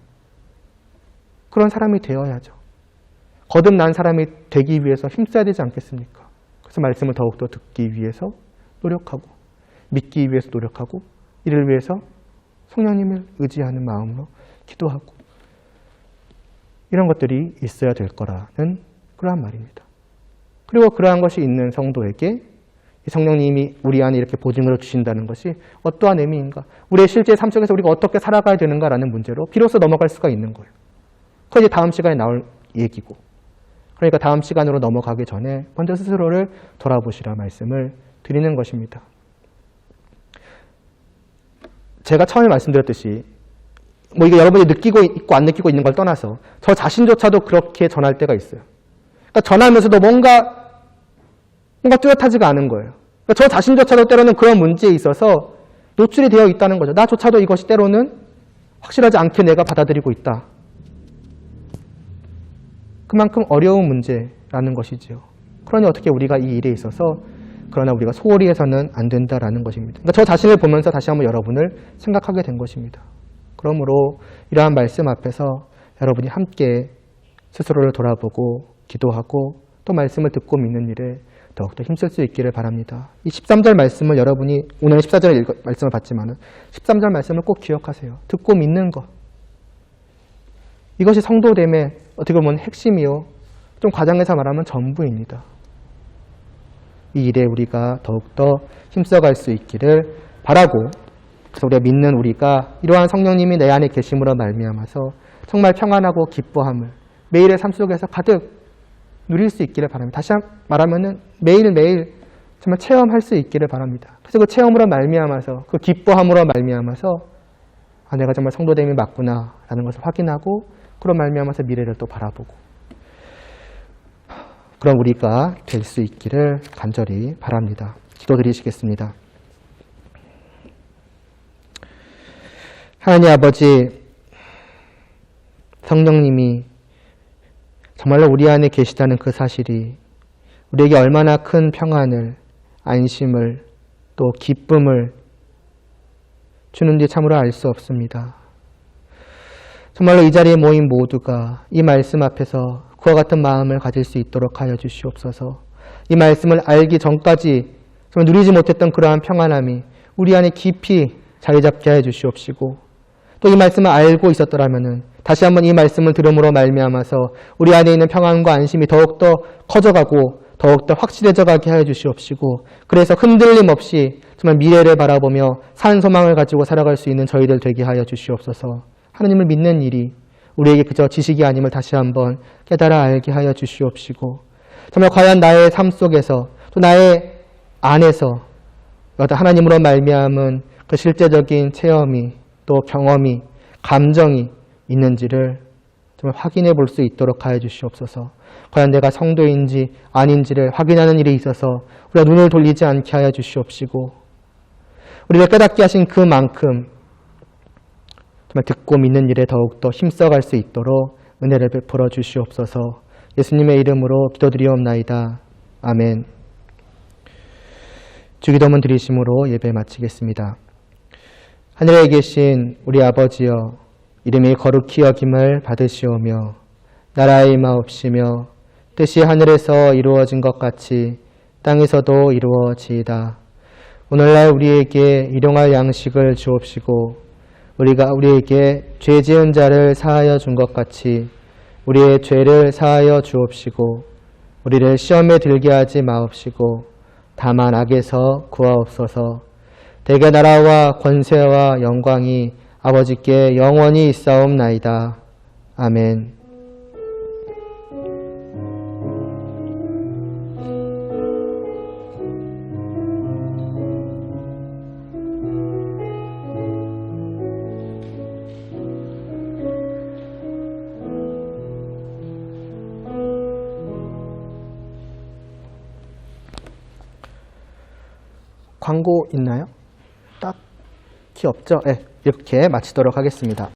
그런 사람이 되어야죠. 거듭난 사람이 되기 위해서 힘써야 되지 않겠습니까? 그래서 말씀을 더욱더 듣기 위해서 노력하고 믿기 위해서 노력하고 이를 위해서 성령님을 의지하는 마음으로 기도하고 이런 것들이 있어야 될 거라는 그러한 말입니다. 그리고 그러한 것이 있는 성도에게 성령님이 우리 안에 이렇게 보증으로 주신다는 것이 어떠한 의미인가? 우리의 실제 삶 속에서 우리가 어떻게 살아가야 되는가라는 문제로 비로소 넘어갈 수가 있는 거예요. 그게 이제 다음 시간에 나올 얘기고. 그러니까 다음 시간으로 넘어가기 전에 먼저 스스로를 돌아보시라 말씀을 드리는 것입니다. 제가 처음에 말씀드렸듯이 뭐 이게 여러분이 느끼고 있고 안 느끼고 있는 걸 떠나서 저 자신조차도 그렇게 전할 때가 있어요. 그러니까 전하면서도 뭔가 뚜렷하지가 않은 거예요. 그러니까 저 자신조차도 때로는 그런 문제에 있어서 노출이 되어 있다는 거죠. 나조차도 이것이 때로는 확실하지 않게 내가 받아들이고 있다. 그만큼 어려운 문제라는 것이죠. 그러니 어떻게 우리가 이 일에 있어서 그러나 우리가 소홀히 해서는 안 된다라는 것입니다. 그러니까 저 자신을 보면서 다시 한번 여러분을 생각하게 된 것입니다. 그러므로 이러한 말씀 앞에서 여러분이 함께 스스로를 돌아보고 기도하고 또 말씀을 듣고 믿는 일에 더욱더 힘쓸 수 있기를 바랍니다. 이 13절 말씀을 여러분이 오늘 14절 말씀을 봤지만 13절 말씀을 꼭 기억하세요. 듣고 믿는 것. 이것이 성도됨의 어떻게 보면 핵심이요. 좀 과장해서 말하면 전부입니다. 이 일에 우리가 더욱더 힘써갈 수 있기를 바라고 그래서 우리가 믿는 우리가 이러한 성령님이 내 안에 계심으로 말미암아서 정말 평안하고 기뻐함을 매일의 삶 속에서 가득 누릴 수 있기를 바랍니다. 다시 말하면은 매일매일 정말 체험할 수 있기를 바랍니다. 그래서 그 체험으로 말미암아서 그 기뻐함으로 말미암아서 아, 내가 정말 성도됨이 맞구나 라는 것을 확인하고 그런 말미암아서 미래를 또 바라보고 그런 우리가 될 수 있기를 간절히 바랍니다. 기도드리시겠습니다. 하나님 아버지, 성령님이 정말로 우리 안에 계시다는 그 사실이 우리에게 얼마나 큰 평안을, 안심을, 또 기쁨을 주는지 참으로 알 수 없습니다. 정말로 이 자리에 모인 모두가 이 말씀 앞에서 그와 같은 마음을 가질 수 있도록 하여 주시옵소서. 이 말씀을 알기 전까지 정말 누리지 못했던 그러한 평안함이 우리 안에 깊이 자리 잡게 하여 주시옵시고 또 이 말씀을 알고 있었더라면은 다시 한번 이 말씀을 들음으로 말미암아서 우리 안에 있는 평안과 안심이 더욱더 커져가고 더욱더 확실해져 가게 하여 주시옵시고 그래서 흔들림 없이 정말 미래를 바라보며 산 소망을 가지고 살아갈 수 있는 저희들 되게 하여 주시옵소서. 하나님을 믿는 일이 우리에게 그저 지식이 아님을 다시 한번 깨달아 알게 하여 주시옵시고 정말 과연 나의 삶 속에서 또 나의 안에서 하나님으로 말미암은 그 실제적인 체험이 또 경험이 감정이 있는지를 정말 확인해 볼 수 있도록 하여 주시옵소서. 과연 내가 성도인지 아닌지를 확인하는 일에 있어서 우리가 눈을 돌리지 않게 하여 주시옵시고 우리를 깨닫게 하신 그만큼 정말 듣고 믿는 일에 더욱더 힘써갈 수 있도록 은혜를 베풀어 주시옵소서. 예수님의 이름으로 기도드리옵나이다. 아멘. 주기도문 드리심으로 예배 마치겠습니다. 하늘에 계신 우리 아버지여 이름이 거룩히 여김을 받으시오며 나라의 임하옵시며 뜻이 하늘에서 이루어진 것 같이 땅에서도 이루어지이다. 오늘날 우리에게 일용할 양식을 주옵시고 우리가 우리에게 죄 지은 자를 사하여 준 것 같이 우리의 죄를 사하여 주옵시고 우리를 시험에 들게 하지 마옵시고 다만 악에서 구하옵소서. 대개 나라와 권세와 영광이 아버지께 영원히 있사옵나이다. 아멘. 광고 있나요? 딱히 없죠? 네, 이렇게 마치도록 하겠습니다.